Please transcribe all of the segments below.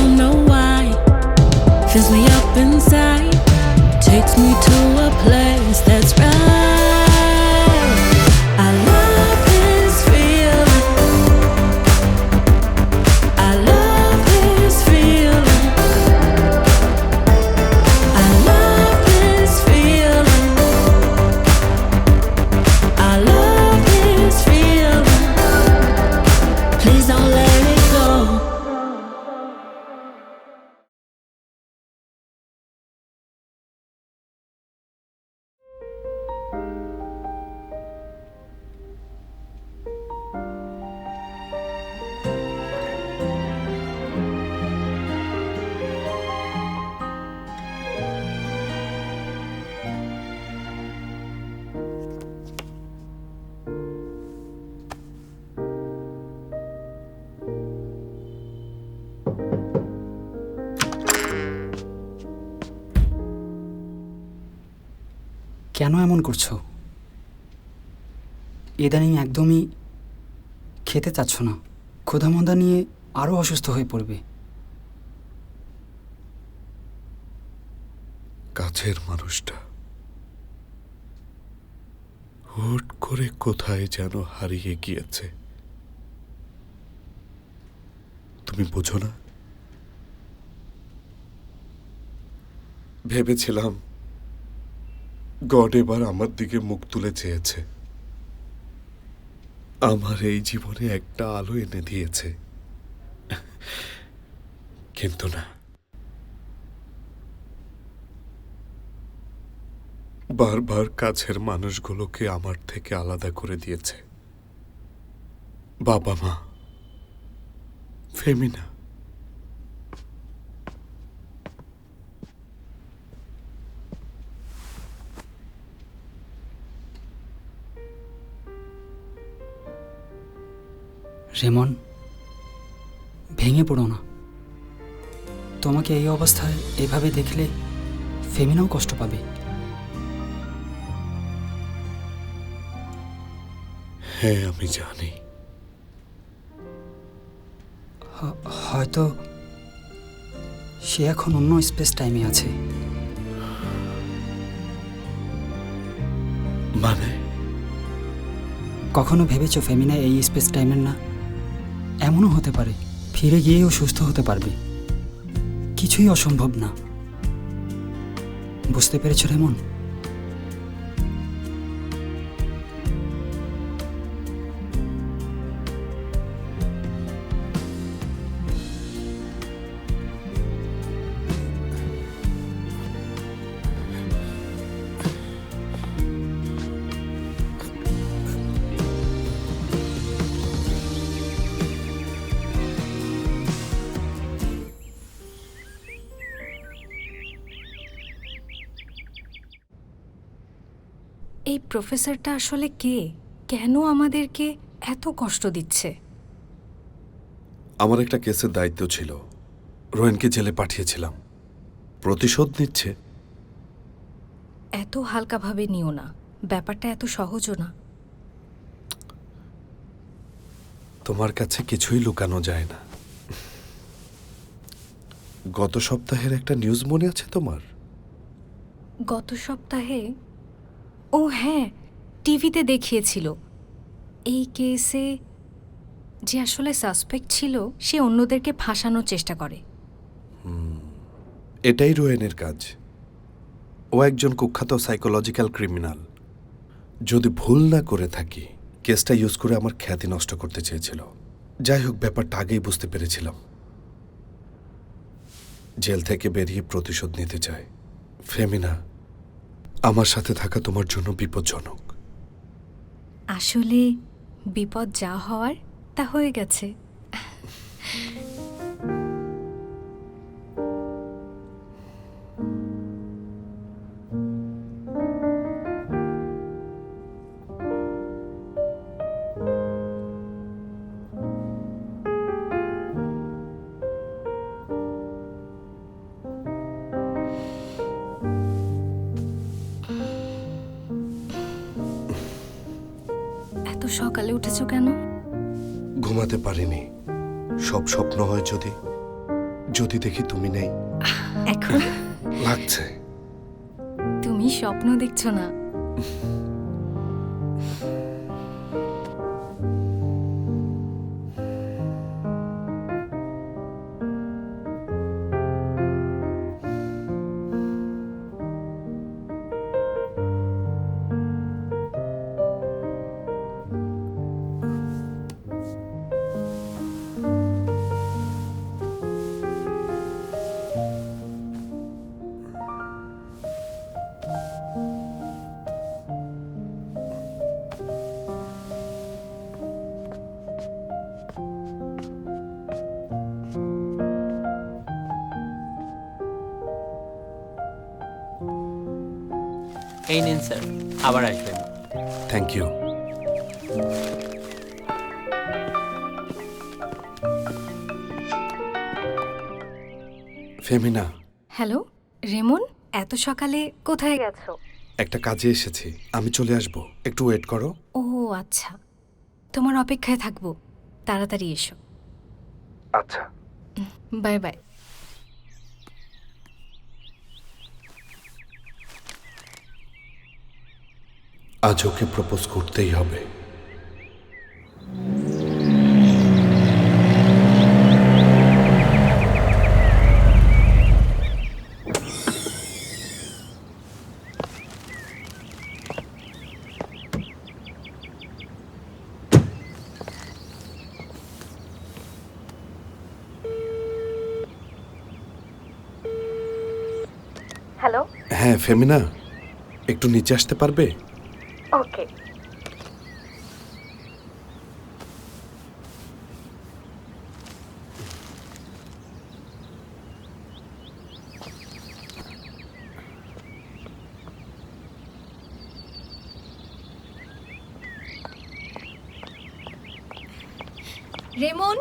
don't know why. Fills me up inside, takes me to a place that's right. I love this feeling. I love this feeling. I love this feeling. I love this feeling. Please don't let it go. কেন এমন করছো? ইদানিং একদমই খেতে চাচ্ছ না। ক্ষুধামন্দা নিয়ে আরও অসুস্থ হয়ে পড়বে। কাছের মানুষটা হুট করে কোথায় যেন হারিয়ে গিয়েছে। তুমি বোঝো না? ভেবেছিলাম গড এবার আমার দিকে মুখ তুলে চেয়েছে, আমার এই জীবনে একটা আলো এনে দিয়েছে, কিন্তু না। বারবার কাছের মানুষগুলোকে আমার থেকে আলাদা করে দিয়েছে। বাবা মা, ফেমিনা। রেমন, ভেঙে পড়ো না। তোমাকে এই অবস্থায় এভাবে দেখলে ফেমিনাও কষ্ট পাবে। হ্যাঁ, আমি জানি। হয়তো সে এখন অন্য স্পেস টাইমে আছে। মানে? কখনো ভেবেছো ফেমিনা এই স্পেস টাইমের না? এমনও হতে পারে ফিরে গিয়েও সুস্থ হতে পারবে। কিছুই অসম্ভব না। বুঝতে পেরেছো রেমন? এই প্রফেসরটা আসলে কে? কেন আমাদেরকে এত কষ্ট দিচ্ছে? আমার একটা কেসের দায়িত্ব ছিল, রোয়েনকে জেলে পাঠিয়েছিলাম। প্রতিশোধ নিচ্ছে। এত হালকাভাবে নিও না, ব্যাপারটা এত সহজও না। তোমার কাছে কিছুই লুকানো যায় না। গত সপ্তাহের একটা নিউজ মনে আছে তোমার? গত সপ্তাহে? ও হ্যাঁ, টিভিতে দেখিয়েছিল। এই কেসে যে আসলে সাসপেক্ট ছিল সে অন্যদেরকে ফাঁসানোর চেষ্টা করে। এটাই রোয়েনের কাজ। ও একজন কুখ্যাত সাইকোলজিক্যাল ক্রিমিনাল। যদি ভুল না করে থাকি, কেসটা ইউজ করে আমার খ্যাতি নষ্ট করতে চেয়েছিল। যাই হোক, ব্যাপারটা আগেই বুঝতে পেরেছিলাম। জেল থেকে বেরিয়ে প্রতিশোধ নিতে চায়। ফেমিনা, আমার সাথে থাকা তোমার জন্য বিপজ্জনক। আসলে বিপদ যা হওয়ার তা হয়ে গেছে। এত সকালে উঠেছো কেন? ঘুমাতে পারিনি। সব স্বপ্ন হয় যদি। যদি দেখি তুমি নেই? এখন লাগছে। তুমি স্বপ্ন দেখছো না। এই নিন স্যার, আবার আসবেন। Thank you. Femina, hello Remon, এত সকালে কোথায় গেছো? একটা কাজে এসেছি, আমি চলে আসব, একটু ওয়েট করো। ও আচ্ছা, তোমার অপেক্ষায় থাকবো, তাড়াতাড়ি এসো। আচ্ছা। Bye bye. আজ ওকে প্রপোজ করতেই হবে। হ্যালো। হ্যাঁ ফেমিনা, একটু নিচে আসতে পারবে? ওকে। রেমন,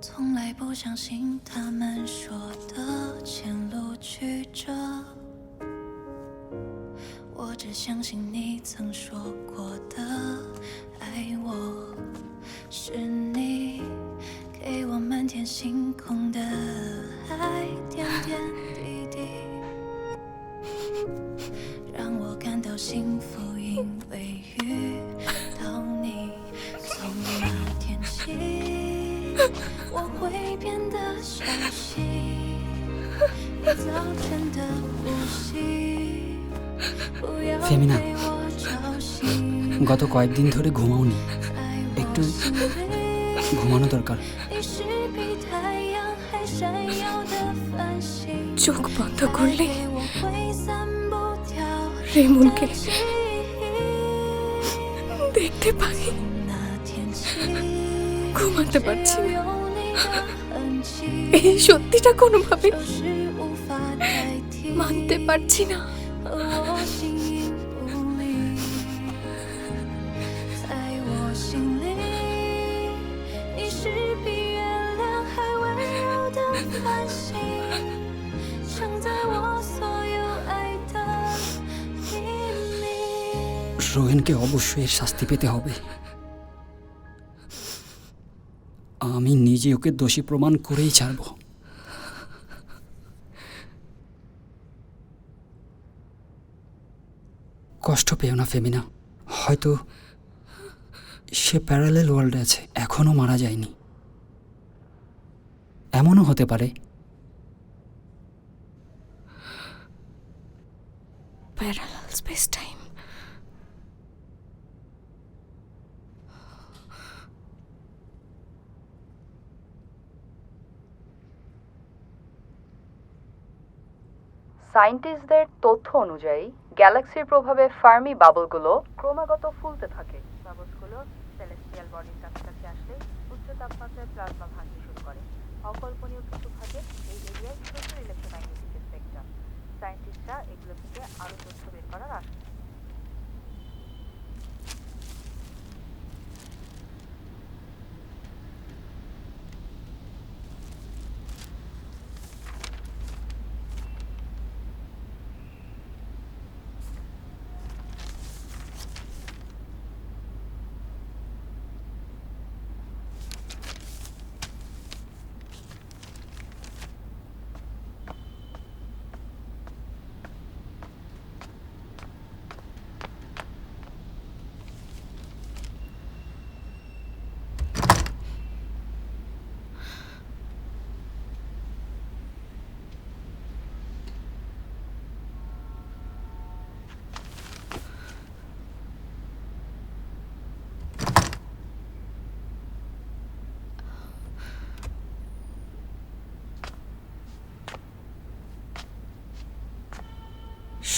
从来不相信他们说的前路曲折，我只相信你曾说过的爱我，是你给我漫天星空的爱，点点滴滴，让我感到幸福，因为遇到你，从那天起。我会变得小心，你早晨的呼吸，不要ফেমিনা, 被我吵醒。 গত কয়েকদিন ধরে ঘুমাওনি, একটু ঘুমানো দরকার। 你是比太阳还闪耀的繁星， চোখ বন্ধ করলে 给我挥散不掉 রেমনকে 的记忆。 দেখতে পাই, 那天起， ঘুমাতে পারছি না। 有你的痕迹， এই সত্যিটা কোনোভাবে 就是无法代替。 মানতে পারছি না। 和我形影不离，在我心里，你是比月亮还温柔的繁星，承载我所有爱的秘密。রোহেনকে অবশ্যই এর শাস্তি পেতে হবে। আমি নিজে ওকে দোষী প্রমাণ করেই ছাড়ব। কষ্ট পেও না ফেমিনা, হয়তো সে প্যারালেল ওয়ার্ল্ডে আছে, এখনো মারা যায়নি। এমনও হতে পারে প্যারালাল স্পেস টাইম। সায়েন্টিস্টদের তথ্য অনুযায়ী গ্যালাক্সির প্রভাবে ফার্মি বাবলগুলো ক্রমাগত ফুলতে থাকে। বাবলসগুলো সেলেস্টিয়াল বডির কাছাকাছি আসলে উচ্চ তাপমাত্রায় প্লাজমা ভাঙতে শুরু করে। অকল্পনীয় কিছু থাকে এই এরিয়ায় প্রচুর ইলেকট্রোম্যাগনেটিক স্পেকট্রাম। সায়েন্টিস্টরা এগুলো থেকে আরও তথ্য বের করার আশা।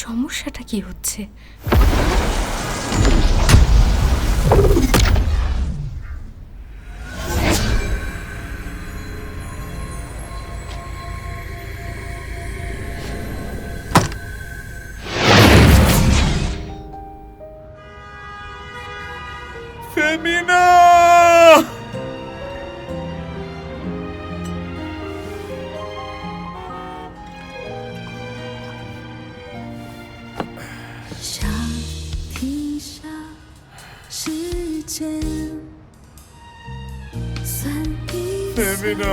সমস্যাটা কি হচ্ছে? ফেমিনা! ফেমিনা!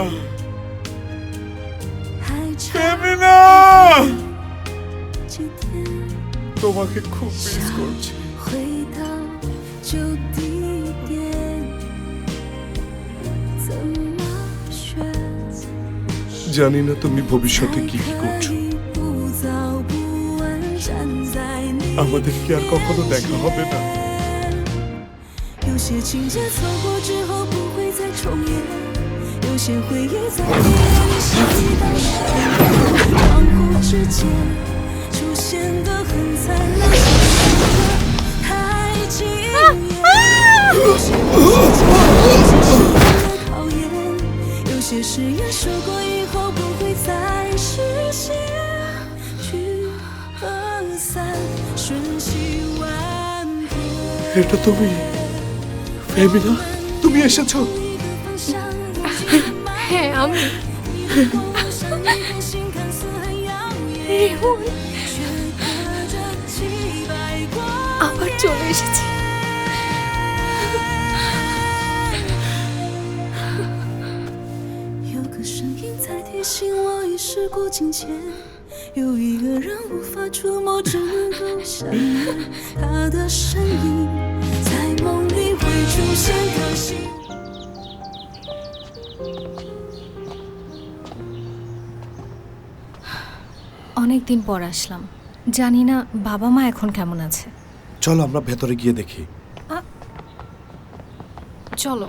ফেমিনা! তোমাকে খুব মিস করছি। জানি না তুমি ভবিষ্যতে কি কি করছো। আমাদের কি আর কখনো দেখা হবে না? 有些情节错过之后不会再重演，有些回忆在回忆里记到深夜，恍惚之间出现的很灿烂的爱情颜，有些东西经历了考验，有些誓言说过以后不会再实现，聚和散瞬息万变。 এটা তুমি ফেমিনা, তুমি এসেছো? হ্যাঁ, আমি আবার চলে এসেছি।有个声音在提醒我已时过境迁，有一个人无法触摸，只能够想念他的身影，在梦里会出现可惜。 অনেকদিন পর আসলাম, জানি না বাবা মা এখন কেমন আছে। চলো আমরা ভেতরে গিয়ে দেখি। চলো।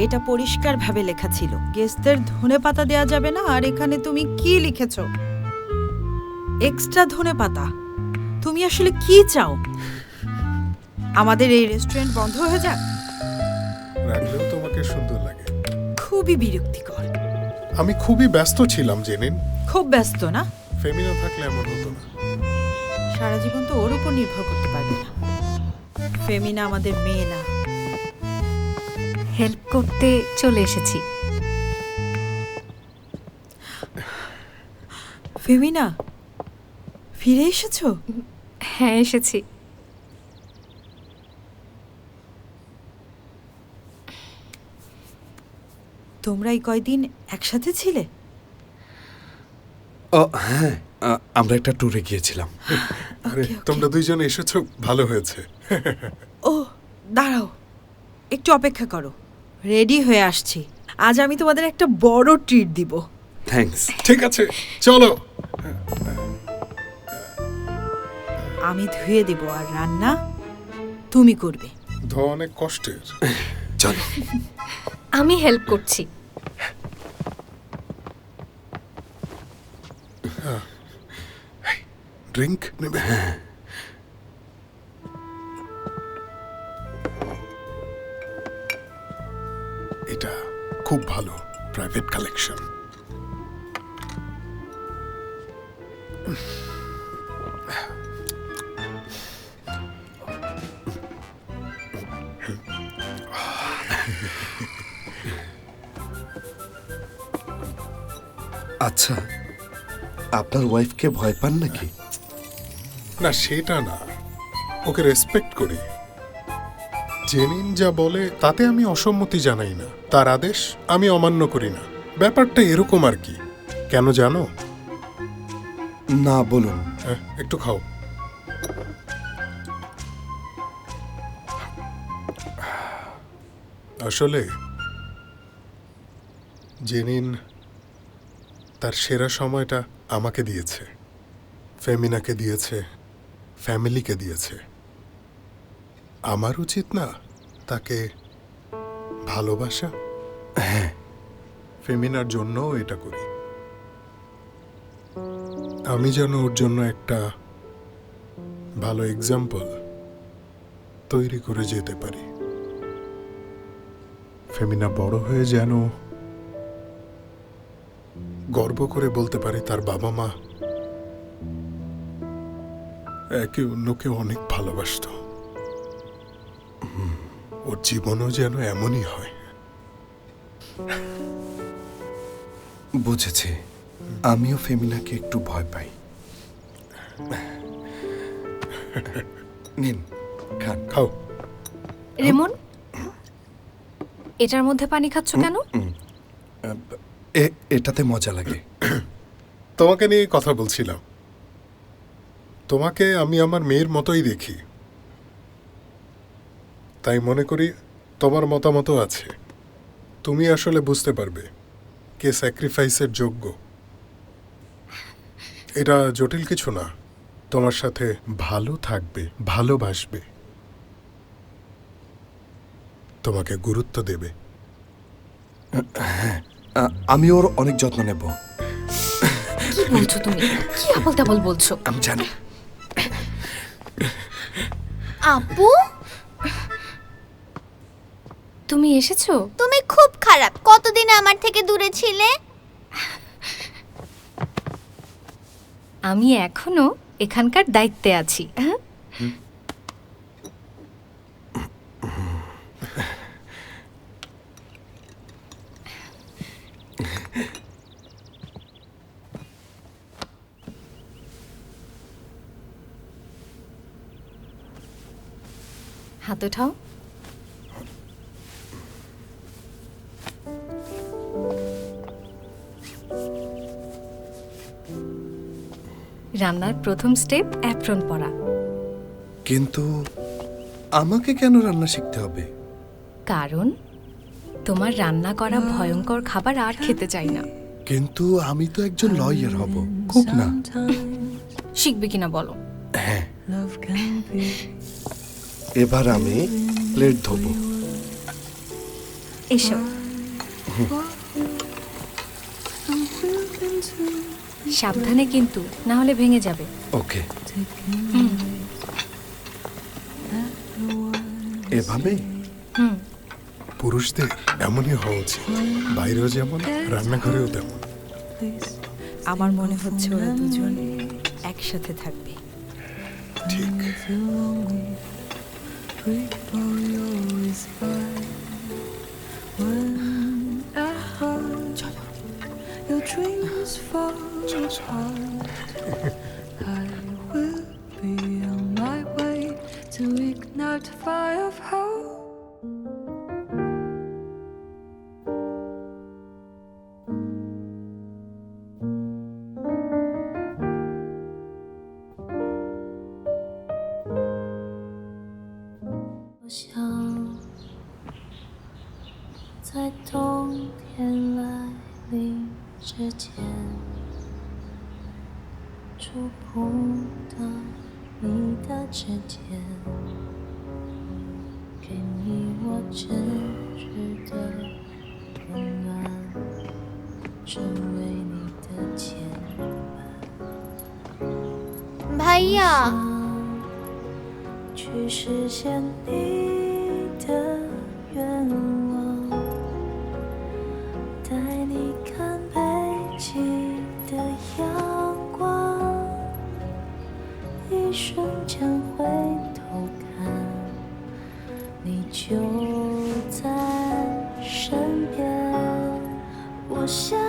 এটা পরিষ্কারভাবে লেখা ছিল গেস্টদের ধনেপাতা দেয়া যাবে না, আর এখানে তুমি কি লিখেছো? এক্সট্রা ধনেপাতা। তুমি আসলে কি চাও? আমাদের এই রেস্টুরেন্ট বন্ধ হয়ে যাক? রাখলেও তোমাকে সুন্দর লাগে। খুবই বিরক্তিকর। আমি খুবই ব্যস্ত ছিলাম জেনিন। খুব ব্যস্ত না? ফেমিনা থাকলে এমন হতো না। সারা জীবন তো ওর উপর নির্ভর করতে পারবে না। ফেমিনা আমাদের মেয়ে না। হেল্প করতে চলে এসেছি। ফেমিনা, ফিরে এসেছো? হ্যাঁ, এসেছি। তোমরা এই কয়দিন একসাথে ছিলে? ও হ্যাঁ, আমরা একটা ট্যুরে গিয়েছিলাম। আরে তোমরা দুইজন এসেছো, ভালো হয়েছে। ও দাঁড়াও, একটু অপেক্ষা করো, রেডি হয়ে আসছি। আজ আমি তোমাদের একটা বড় ট্রিট দিব। থ্যাঙ্কস। ঠিক আছে, চলো। আমি ধুয়ে দেব আর রান্না তুমি করবে। ধোয়া অনেক কষ্টের। চলো। আমি হেল্প করছি। ড্রিঙ্ক নেবে? এটা খুব ভালো প্রাইভেট কালেকশন। আচ্ছা, আপনার ওয়াইফকে ভয় পান নাকি? না, সেটা না, ওকে রেসপেক্ট করি। জেনিন যা বলে তাতে আমি অসম্মতি জানাই না, তার আদেশ আমি অমান্য করি না। ব্যাপারটা এরকম আর কি। কেন জানো? না, বলুন। একটু খাও। আসলে জেনিন তার সেরা সময়টা আমাকে দিয়েছে, ফেমিনাকে দিয়েছে, ফ্যামিলিকে দিয়েছে। আমার উচিত না তাকে ভালোবাসা? হ্যাঁ, ফেমিনার জন্যও এটা করি। আমি যেন ওর জন্য একটা ভালো এক্সাম্পল তৈরি করে যেতে পারি। ফেমিনা বড় হয়ে যেন গর্ব করে বলতে পারে তার বাবা মা একে অন্যকে অনেক ভালোবাসতো। ওর জীবনও যেন এমনই হয়। বুঝেছি। আমিও ফেমিনাকে একটু ভয় পাই। নিন, খান। খাও। রেমন, এটার মধ্যে পানি খাচ্ছ কেন? এটাতে মজা লাগে। তোমাকে নিয়ে কথা বলছিলাম। তোমাকে আমি আমার মেয়ের মতোই দেখি, তাই মনে করি তোমার মতামতও আছে। তুমি আসলে বুঝতে পারবে কে স্যাক্রিফাইসের যোগ্য। এটা জটিল কিছু না, তোমার সাথে ভালো থাকবে, ভালোবাসবে, তোমাকে গুরুত্ব দেবে। আমি ওর অনেক যত্ন নেব। কি বলছো তুমি? কি আবল তাবল বলছো? আমি জানি। আপু, তুমি এসেছো? তুমি খুব খারাপ। কতদিন আমার থেকে দূরে ছিলে? আমি এখনো এখানকার দায়িত্বে আছি। হাত উঠাও। রান্নার প্রথম স্টেপ অ্যাপ্রন পরা। কিন্তু আমাকে কেন রান্না শিখতে হবে? কারণ তোমার রান্না করা ভয়ঙ্কর খাবার আর খেতে চাই না। কিন্তু আমি তো একজন লয়ার হব, কুক না। শিখবে কিনা বলো? হ্যাঁ, এবার আমি প্লেট ধোবো। এসো। সাবধানে কিন্তু, না হলে ভেঙে যাবে। ওকে। এভাবে পুরুষদের এমনই হওয়া উচিত, বাইরেও যেমন রান্নাঘরেও তেমন। আমার মনে হচ্ছে ওরা দুজন একসাথে থাকবে। ঠিক। before your whisper. Whenever your dreams fall apart, I will be on my way to ignite the fire of hope.在冬天来临之前，触碰到你的指尖，给你我真实的温暖，成为你的牵绊。ভাইয়া去实现你的愿望，带你看北极的阳光，一瞬间回头看，你就在身边。我想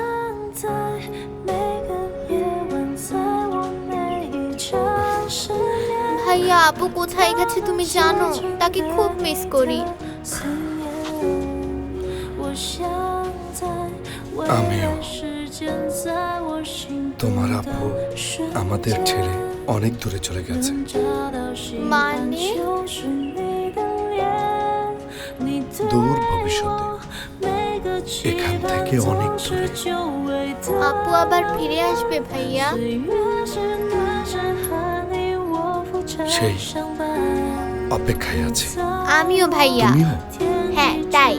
在每个夜晚，在我每一场失眠。ভাইয়া আপু কোথায় গেছে তুমি জানো? তাকে খুব মিস করি। আমিও। তোমার আপু আমাদের ছেড়ে অনেক দূরে চলে গেছে। মানে দূর ভবিষ্যতে, এখান থেকে অনেক দূরে। আপু আবার ফিরে আসবে ভাইয়া? সেই অপেক্ষায় আছে। আমিও ভাইয়া। তুমিও? হ্যাঁ তাই।